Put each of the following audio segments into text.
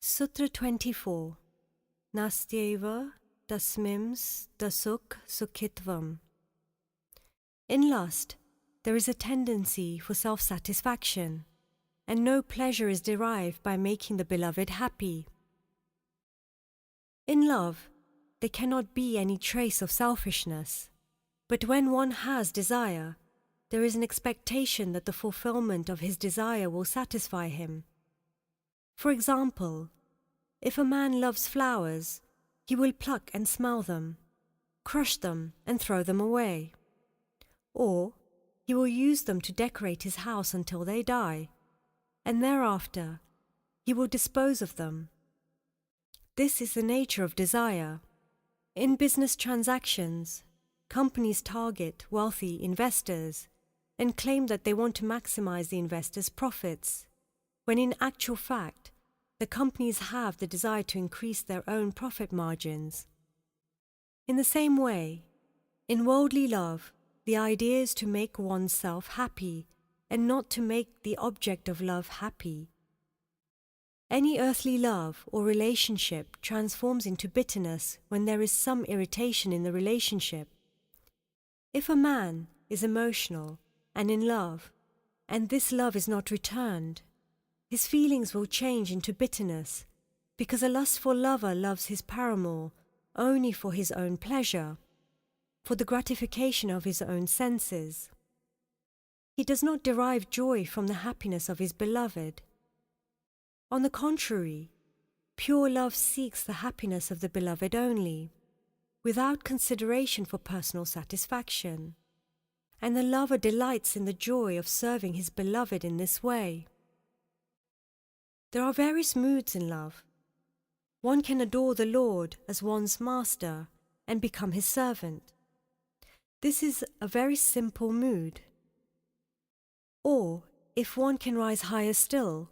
Sutra 24. Nastyeva tasmims dasuk sukhitvam. In lust, there is a tendency for self-satisfaction, and no pleasure is derived by making the beloved happy. In love, there cannot be any trace of selfishness, but when one has desire, there is an expectation that the fulfillment of his desire will satisfy him. For example, if a man loves flowers, he will pluck and smell them, crush them and throw them away. Or he will use them to decorate his house until they die, and thereafter he will dispose of them. This is the nature of desire. In business transactions, companies target wealthy investors and claim that they want to maximize the investors' profits, when in actual fact, the companies have the desire to increase their own profit margins. In the same way, in worldly love, the idea is to make oneself happy and not to make the object of love happy. Any earthly love or relationship transforms into bitterness when there is some irritation in the relationship. If a man is emotional and in love, and this love is not returned, his feelings will change into bitterness, because a lustful lover loves his paramour only for his own pleasure, for the gratification of his own senses. He does not derive joy from the happiness of his beloved. On the contrary, pure love seeks the happiness of the beloved only, without consideration for personal satisfaction, and the lover delights in the joy of serving his beloved in this way. There are various moods in love. One can adore the Lord as one's master and become his servant. This is a very simple mood. Or, if one can rise higher still,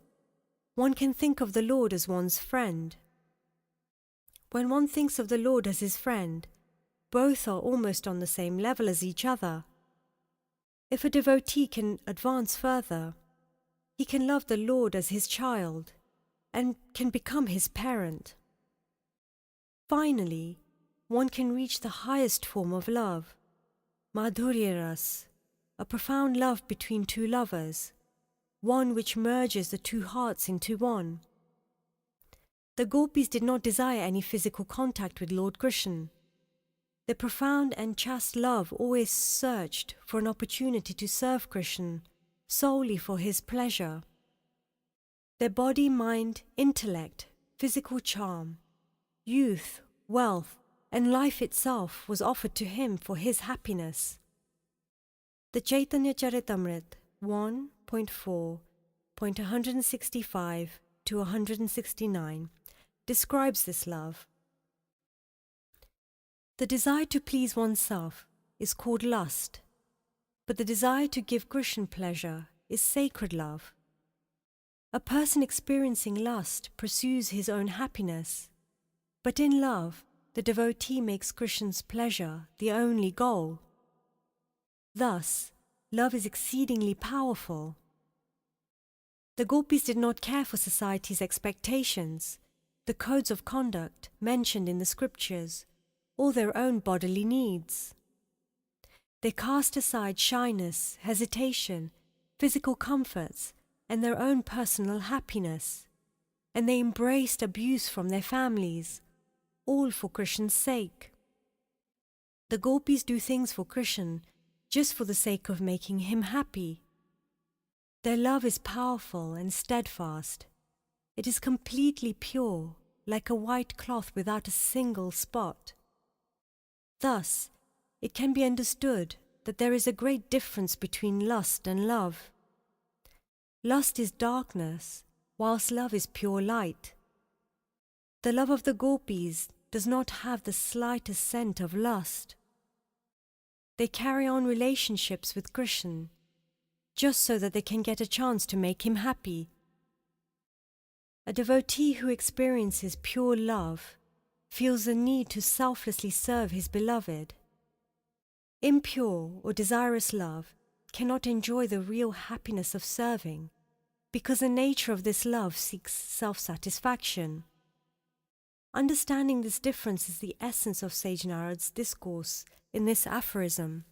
one can think of the Lord as one's friend. When one thinks of the Lord as his friend, both are almost on the same level as each other. If a devotee can advance further, he can love the Lord as his child and can become his parent. Finally, one can reach the highest form of love, Madhurya Ras, a profound love between two lovers, one which merges the two hearts into one. The gopis did not desire any physical contact with Lord Krishna. Their profound and chaste love always searched for an opportunity to serve Krishna solely for his pleasure. Their body, mind, intellect, physical charm, youth, wealth, and life itself was offered to him for his happiness. The Chaitanya Charitamrita 1.4.165 to 169 describes this love. The desire to please oneself is called lust, but the desire to give Krishna pleasure is sacred love. A person experiencing lust pursues his own happiness, but in love, the devotee makes Krishna's pleasure the only goal. Thus, love is exceedingly powerful. The gopis did not care for society's expectations, the codes of conduct mentioned in the scriptures, or their own bodily needs. They cast aside shyness, hesitation, physical comforts, and their own personal happiness, and they embraced abuse from their families, all for Krishna's sake. The gopis do things for Krishna just for the sake of making him happy. Their love is powerful and steadfast. It is completely pure, like a white cloth without a single spot. Thus, it can be understood that there is a great difference between lust and love. Lust is darkness, whilst love is pure light. The love of the gopis does not have the slightest scent of lust. They carry on relationships with Krishna, just so that they can get a chance to make him happy. A devotee who experiences pure love feels the need to selflessly serve his beloved. Impure or desirous love cannot enjoy the real happiness of serving, because the nature of this love seeks self-satisfaction. Understanding this difference is the essence of Sage Narad's discourse in this aphorism.